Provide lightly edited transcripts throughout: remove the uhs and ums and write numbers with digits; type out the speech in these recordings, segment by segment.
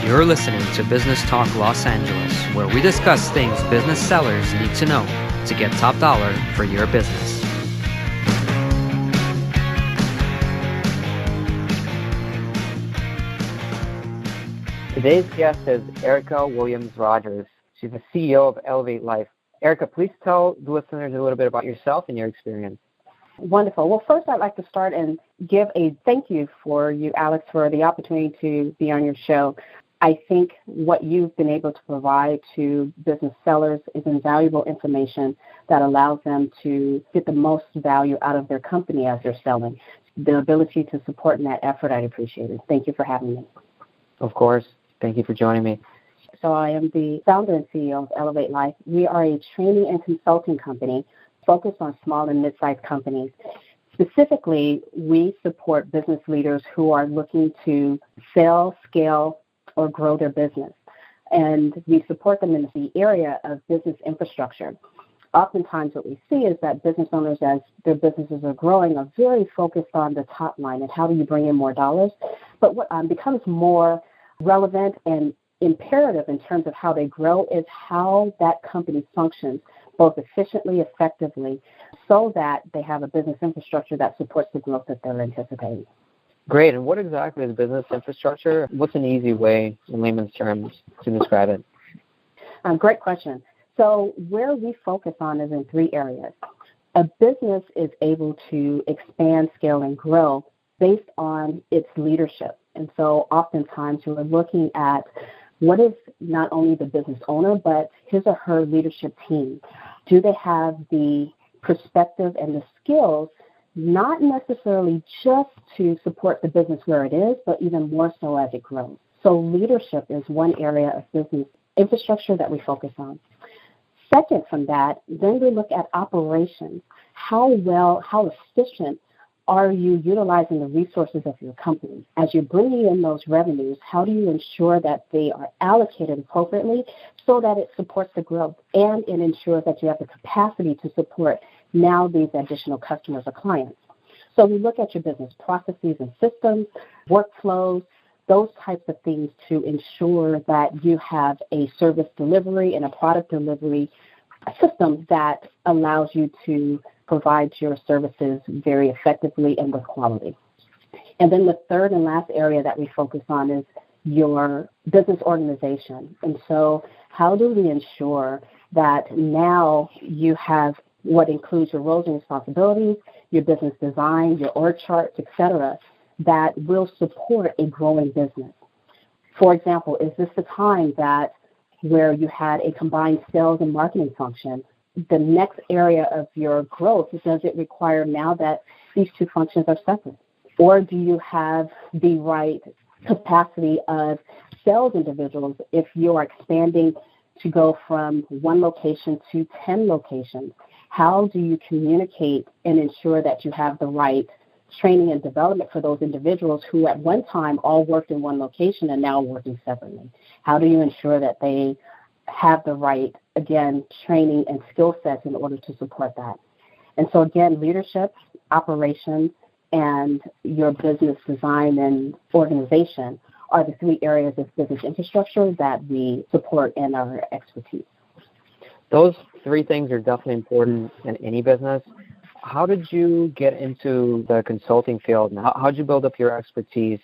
You're listening to Business Talk Los Angeles, where we discuss things business sellers need to know to get top dollar for your business. Today's guest is Erika Williams-Rogers. She's the CEO of Elevate Life. Erika, please tell the listeners a little bit about yourself and your experience. Wonderful. Well, first I'd like to start and give a thank you for you, Alex, for the opportunity to be on your show. I think what you've been able to provide to business sellers is invaluable information that allows them to get the most value out of their company as they're selling. The ability to support in that effort, I'd appreciate it. Thank you for having me. Of course. Thank you for joining me. So I am the founder and CEO of Elevate Life. We are a training and consulting company focused on small and mid-sized companies. Specifically, we support business leaders who are looking to sell, scale, or grow their business. And we support them in the area of business infrastructure. Oftentimes what we see is that business owners, as their businesses are growing, are very focused on the top line and how do you bring in more dollars. But what becomes more relevant and imperative in terms of how they grow is how that company functions both efficiently, effectively, so that they have a business infrastructure that supports the growth that they're anticipating. Great. And what exactly is business infrastructure? What's an easy way, in layman's terms, to describe it? Great question. So where we focus on is in three areas. A business is able to expand, scale, and grow based on its leadership. And so oftentimes we're looking at what is not only the business owner, but his or her leadership team. Do they have the perspective and the skills, not necessarily just to support the business where it is, but even more so as it grows? So leadership is one area of business infrastructure that we focus on. Second from that, then we look at operations. How efficient are you utilizing the resources of your company? As you're bringing in those revenues, how do you ensure that they are allocated appropriately so that it supports the growth and it ensures that you have the capacity to support now these additional customers or clients? So we look at your business processes and systems, workflows, those types of things to ensure that you have a service delivery and a product delivery system that allows you to provide your services very effectively and with quality. And then the third and last area that we focus on is your business organization. And so how do we ensure that now you have what includes your roles and responsibilities, your business design, your org charts, et cetera, that will support a growing business? For example, is this the time that where you had a combined sales and marketing function? The next area of your growth, does it require now that these two functions are separate? Or do you have the right capacity of sales individuals if you are expanding to go from one location to 10 locations? How do you communicate and ensure that you have the right training and development for those individuals who at one time all worked in one location and now working separately? How do you ensure that they have the right, again, training and skill sets in order to support that? And so, again, leadership, operations, and your business design and organization are the three areas of business infrastructure that we support in our expertise. Those three things are definitely important in any business. How did you get into the consulting field, and how did you build up your expertise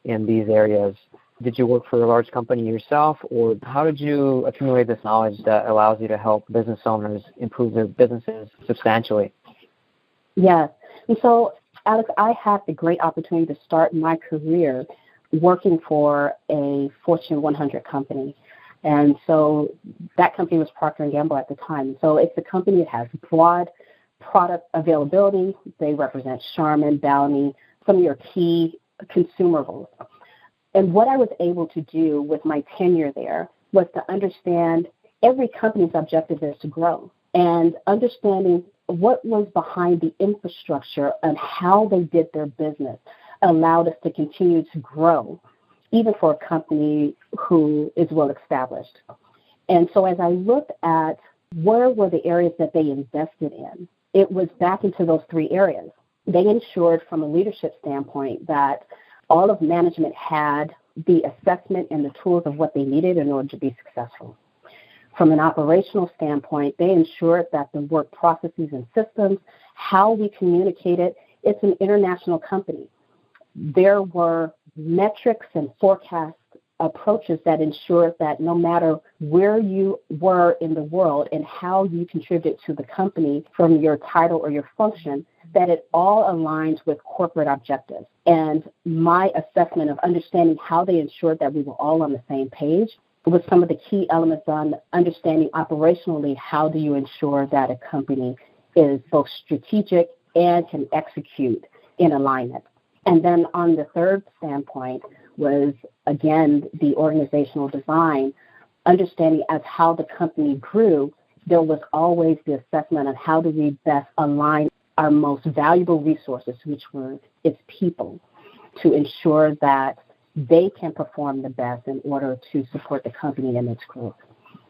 in these areas? Did you work for a large company yourself, or how did you accumulate this knowledge that allows you to help business owners improve their businesses substantially? Yes. And so, Alex, I had the great opportunity to start my career working for a Fortune 100 company. And so that company was Procter & Gamble at the time. So it's a company that has broad product availability. They represent Charmin, Bounty, some of your key consumables. And what I was able to do with my tenure there was to understand every company's objective is to grow, and understanding what was behind the infrastructure and how they did their business allowed us to continue to grow, even for a company who is well established. And so as I looked at where were the areas that they invested in, it was back into those three areas. They ensured from a leadership standpoint that all of management had the assessment and the tools of what they needed in order to be successful. From an operational standpoint, they ensured that the work processes and systems, how we communicated, it's an international company. There were metrics and forecast approaches that ensured that no matter where you were in the world and how you contributed to the company from your title or your function, that it all aligns with corporate objectives. And my assessment of understanding how they ensured that we were all on the same page was some of the key elements on understanding operationally how do you ensure that a company is both strategic and can execute in alignment. And then on the third standpoint was, again, the organizational design, understanding as how the company grew, there was always the assessment of how do we best align our most valuable resources, which were its people, to ensure that they can perform the best in order to support the company and its growth.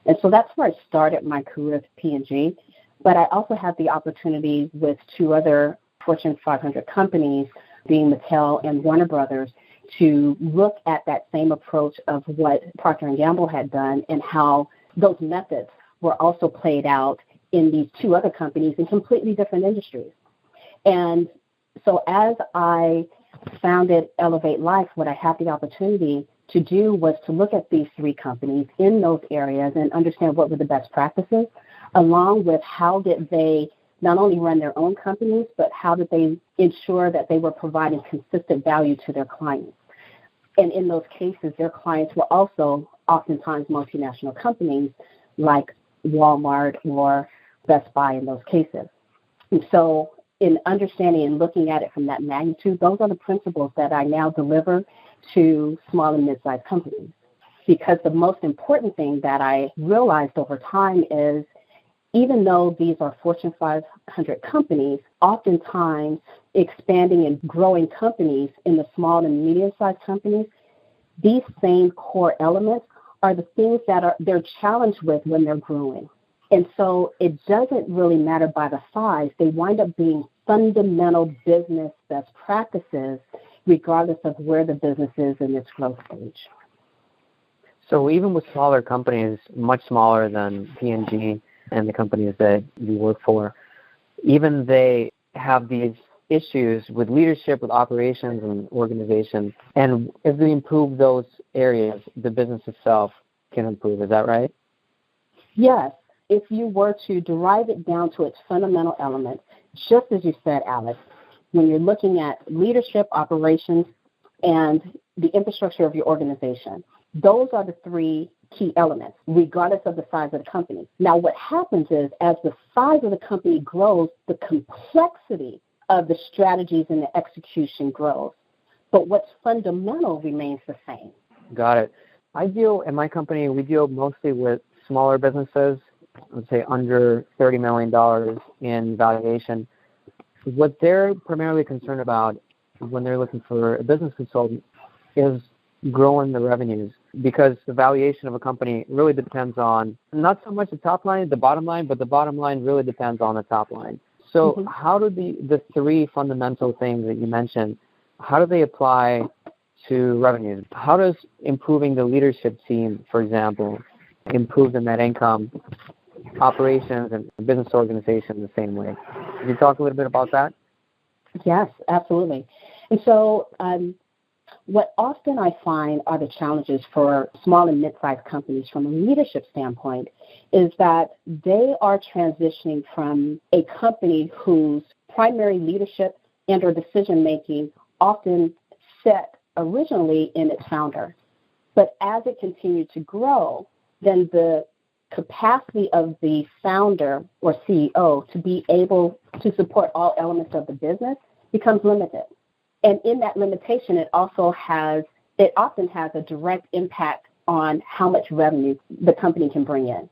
And so that's where I started my career at P&G. But I also had the opportunity with two other Fortune 500 companies, being Mattel and Warner Brothers, to look at that same approach of what Procter & Gamble had done and how those methods were also played out in these two other companies in completely different industries. And so as I founded Elevate Life, what I had the opportunity to do was to look at these three companies in those areas and understand what were the best practices, along with how did they not only run their own companies, but how did they ensure that they were providing consistent value to their clients. And in those cases, their clients were also oftentimes multinational companies like Walmart or Best Buy in those cases. And so in understanding and looking at it from that magnitude, those are the principles that I now deliver to small and mid-sized companies. Because the most important thing that I realized over time is even though these are Fortune 500 companies, oftentimes expanding and growing companies in the small and medium-sized companies, these same core elements are the things that they're challenged with when they're growing. And so it doesn't really matter by the size. They wind up being fundamental business best practices, regardless of where the business is in its growth stage. So even with smaller companies, much smaller than P&G and the companies that you work for, even they have these issues with leadership, with operations and organization. And if we improve those areas, the business itself can improve. Is that right? Yes. If you were to derive it down to its fundamental elements, just as you said, Alex, when you're looking at leadership, operations, and the infrastructure of your organization, those are the three key elements, regardless of the size of the company. Now, what happens is as the size of the company grows, the complexity of the strategies and the execution grows. But what's fundamental remains the same. Got it. In my company, we deal mostly with smaller businesses, let's say under $30 million in valuation. What they're primarily concerned about when they're looking for a business consultant is growing the revenues, because the valuation of a company really depends on not so much the top line, the bottom line, but the bottom line really depends on the top line. So how do the three fundamental things that you mentioned, how do they apply to revenues? How does improving the leadership team, for example, improve the net income, operations, and business organization the same way? Can you talk a little bit about that? Yes, absolutely. And so what often I find are the challenges for small and mid-sized companies from a leadership standpoint is that they are transitioning from a company whose primary leadership and or decision-making often set originally in its founder. But as it continued to grow, then the capacity of the founder or CEO to be able to support all elements of the business becomes limited. And in that limitation, it often has a direct impact on how much revenue the company can bring in.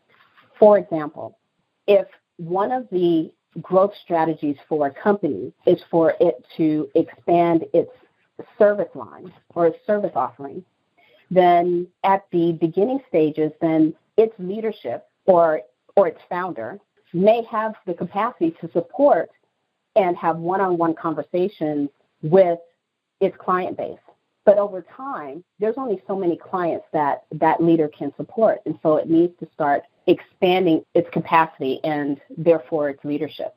For example, if one of the growth strategies for a company is for it to expand its service line or its service offering, then at the beginning stages, then its leadership or its founder may have the capacity to support and have one-on-one conversations with its client base. But over time, there's only so many clients that leader can support. And so it needs to start expanding its capacity and therefore its leadership.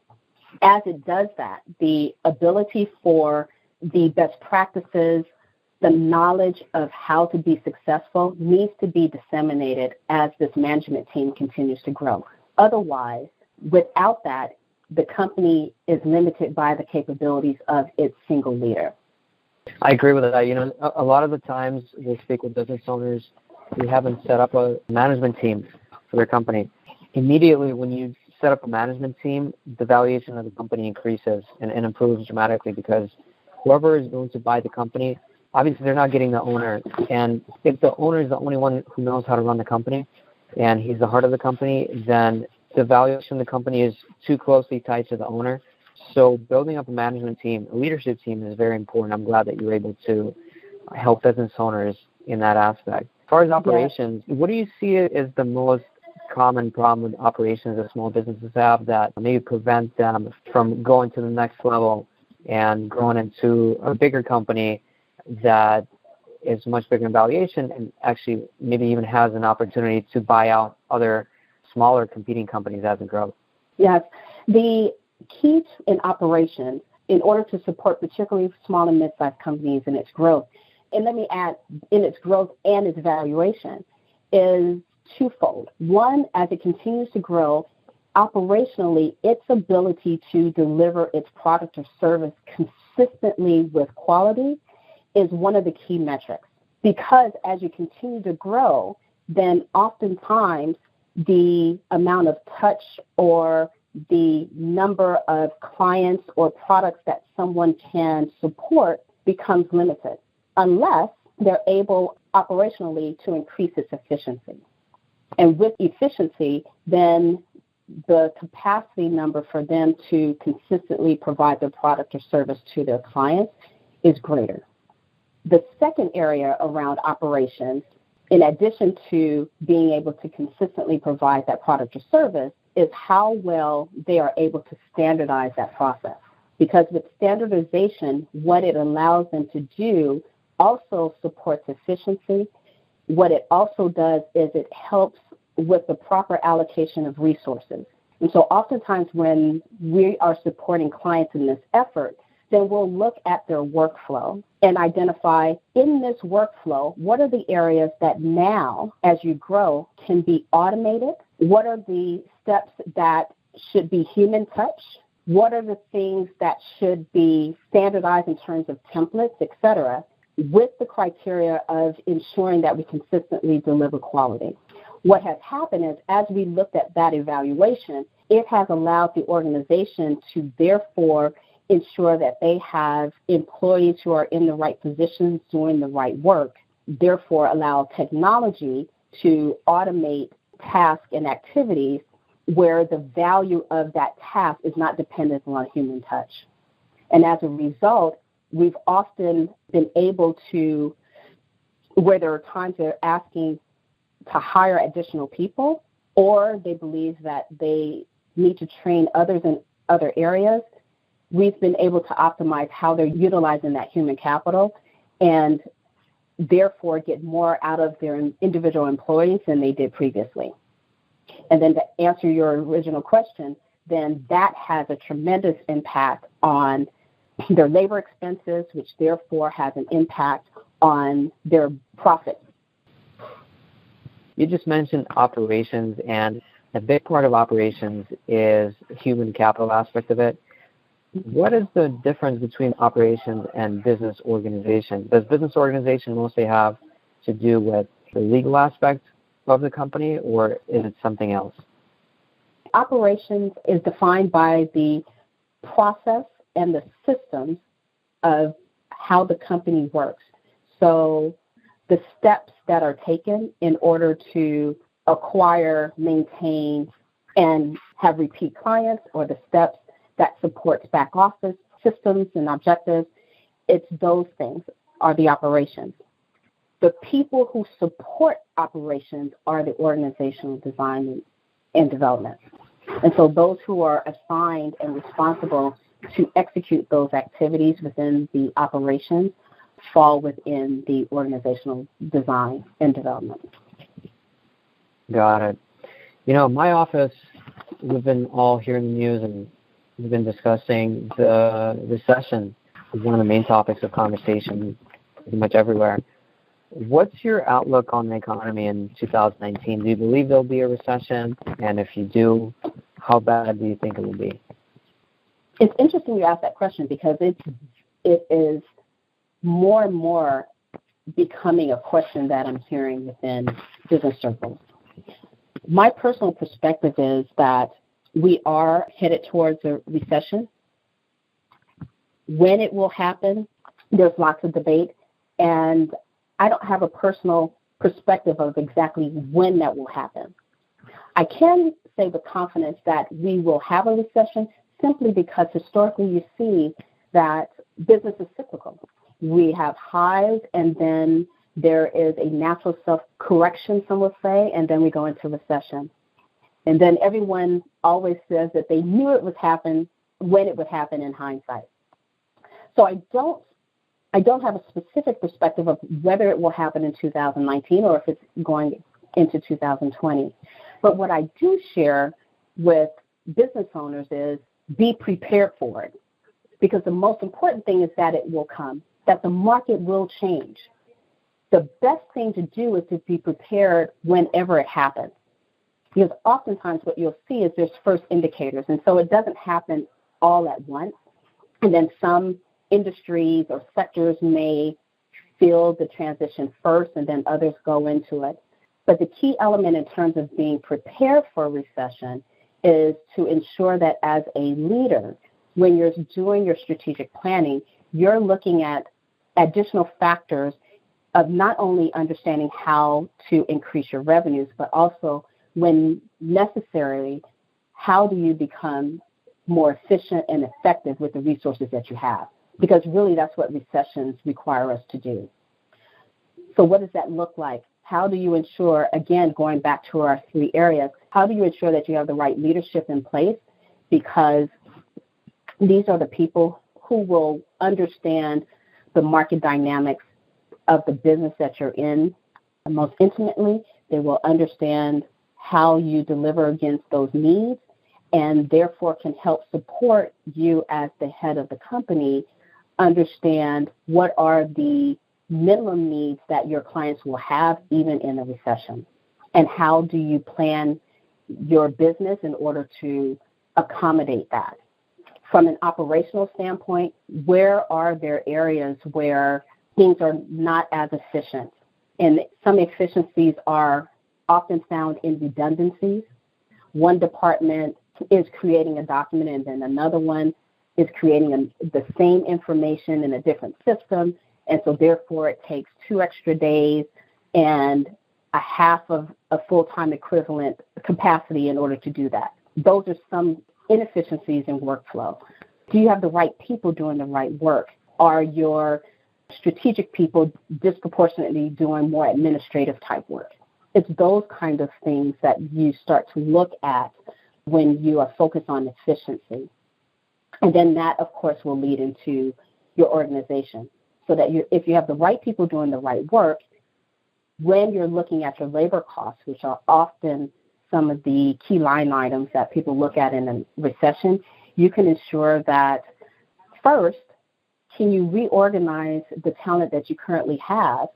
As it does that, the ability for the best practices, the knowledge of how to be successful needs to be disseminated as this management team continues to grow. Otherwise, without that, the company is limited by the capabilities of its single leader. I agree with that. You know, a lot of the times we speak with business owners who haven't set up a management team for their company. Immediately when you set up a management team, the valuation of the company increases and improves dramatically, because whoever is going to buy the company, obviously they're not getting the owner. And if the owner is the only one who knows how to run the company and he's the heart of the company, then the valuation of the company is too closely tied to the owner. So building up a management team, a leadership team, is very important. I'm glad that you're able to help business owners in that aspect. As far as operations, what do you see as the most common problem with operations that small businesses have that maybe prevent them from going to the next level and growing into a bigger company that is much bigger in valuation and actually maybe even has an opportunity to buy out other smaller competing companies as it grows? Yes. The key in operations, in order to support particularly small and mid-sized companies in its growth, and let me add, in its growth and its valuation, is twofold. One, as it continues to grow, operationally, its ability to deliver its product or service consistently with quality is one of the key metrics. Because as you continue to grow, then oftentimes the amount of touch or the number of clients or products that someone can support becomes limited, unless they're able operationally to increase its efficiency. And with efficiency, then the capacity number for them to consistently provide their product or service to their clients is greater. The second area around operations, in addition to being able to consistently provide that product or service, is how well they are able to standardize that process. Because with standardization, what it allows them to do also supports efficiency. What it also does is it helps with the proper allocation of resources. And so oftentimes when we are supporting clients in this effort, then we'll look at their workflow and identify in this workflow, what are the areas that now, as you grow, can be automated? What are the steps that should be human touch? What are the things that should be standardized in terms of templates, et cetera, with the criteria of ensuring that we consistently deliver quality? What has happened is, as we looked at that evaluation, it has allowed the organization to therefore ensure that they have employees who are in the right positions doing the right work, therefore allow technology to automate tasks and activities where the value of that task is not dependent on human touch. And as a result, we've often been able to, where there are times they're asking to hire additional people, or they believe that they need to train others in other areas, we've been able to optimize how they're utilizing that human capital and therefore get more out of their individual employees than they did previously. And then to answer your original question, then that has a tremendous impact on their labor expenses, which therefore has an impact on their profit. You just mentioned operations, and a big part of operations is human capital aspect of it. What is the difference between operations and business organization? Does business organization mostly have to do with the legal aspect of the company, or is it something else? Operations is defined by the process and the systems of how the company works. So the steps that are taken in order to acquire, maintain, and have repeat clients, or the steps that supports back office systems and objectives, it's those things are the operations. The people who support operations are the organizational design and development. And so those who are assigned and responsible to execute those activities within the operations fall within the organizational design and development. Got it. You know, my office, we've been all hearing the news and we've been discussing the recession as one of the main topics of conversation pretty much everywhere. What's your outlook on the economy in 2019? Do you believe there'll be a recession? And if you do, how bad do you think it will be? It's interesting you ask that question because it is more and more becoming a question that I'm hearing within business circles. My personal perspective is that we are headed towards a recession. When it will happen, there's lots of debate, and I don't have a personal perspective of exactly when that will happen. I can say with confidence that we will have a recession simply because historically you see that business is cyclical. We have highs, and then there is a natural self-correction, some will say, and then we go into recession. And then everyone always says that they knew it would happen when it would happen in hindsight. So I don't have a specific perspective of whether it will happen in 2019 or if it's going into 2020. But what I do share with business owners is be prepared for it, because the most important thing is that it will come, that the market will change. The best thing to do is to be prepared whenever it happens, because oftentimes what you'll see is there's first indicators, and so it doesn't happen all at once, and then some industries or sectors may feel the transition first and then others go into it. But the key element in terms of being prepared for a recession is to ensure that as a leader, when you're doing your strategic planning, you're looking at additional factors of not only understanding how to increase your revenues, but also when necessary, how do you become more efficient and effective with the resources that you have? Because really that's what recessions require us to do. So what does that look like? How do you ensure, again, going back to our three areas, how do you ensure that you have the right leadership in place? Because these are the people who will understand the market dynamics of the business that you're in most intimately. They will understand how you deliver against those needs and therefore can help support you as the head of the company understand what are the minimum needs that your clients will have even in a recession, and how do you plan your business in order to accommodate that. From an operational standpoint, where are there areas where things are not as efficient? And some efficiencies are often found in redundancies. One department is creating a document and then another one is creating the same information in a different system, and so therefore it takes 2 extra days and a half of a full-time equivalent capacity in order to do that. Those are some inefficiencies in workflow. Do you have the right people doing the right work? Are your strategic people disproportionately doing more administrative type work? It's those kind of things that you start to look at when you are focused on efficiency. And then that, of course, will lead into your organization, so that if you have the right people doing the right work, when you're looking at your labor costs, which are often some of the key line items that people look at in a recession, you can ensure that first, can you reorganize the talent that you currently have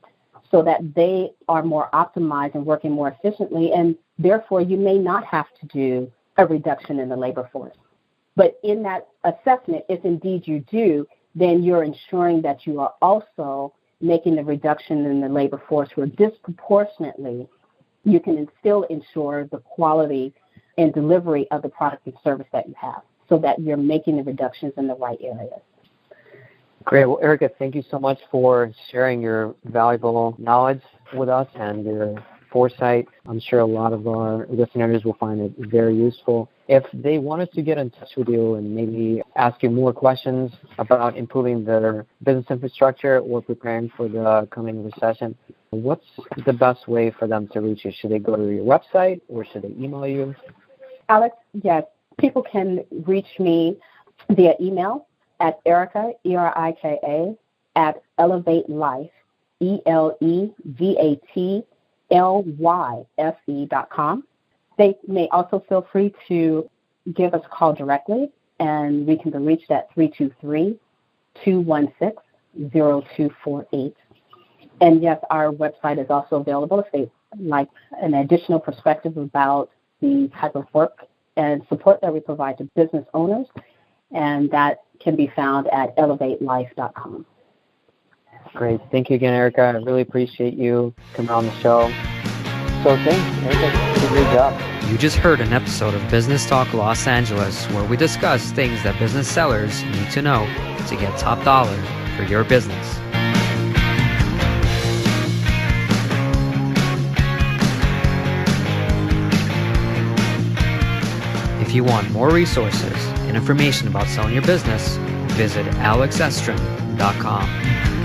so that they are more optimized and working more efficiently, and therefore you may not have to do a reduction in the labor force. But in that assessment, if indeed you do, then you're ensuring that you are also making the reduction in the labor force where disproportionately you can still ensure the quality and delivery of the product and service that you have, so that you're making the reductions in the right areas. Great. Well, Erika, thank you so much for sharing your valuable knowledge with us and your foresight. I'm sure a lot of our listeners will find it very useful. If they wanted to get in touch with you and maybe ask you more questions about improving their business infrastructure or preparing for the coming recession, what's the best way for them to reach you? Should they go to your website or should they email you? Alex, yes, people can reach me via email at Erika, Erika, at Elevate Life, ELEVATLYFE.com. They may also feel free to give us a call directly, and we can be reached at 323-216-0248. And yes, our website is also available if they like an additional perspective about the type of work and support that we provide to business owners, and that can be found at elevatelife.com. Great. Thank you again, Erika. I really appreciate you coming on the show. So thanks, Erika. You did a great job. You just heard an episode of Business Talk Los Angeles, where we discuss things that business sellers need to know to get top dollar for your business. If you want more resources and information about selling your business, visit alexestrin.com.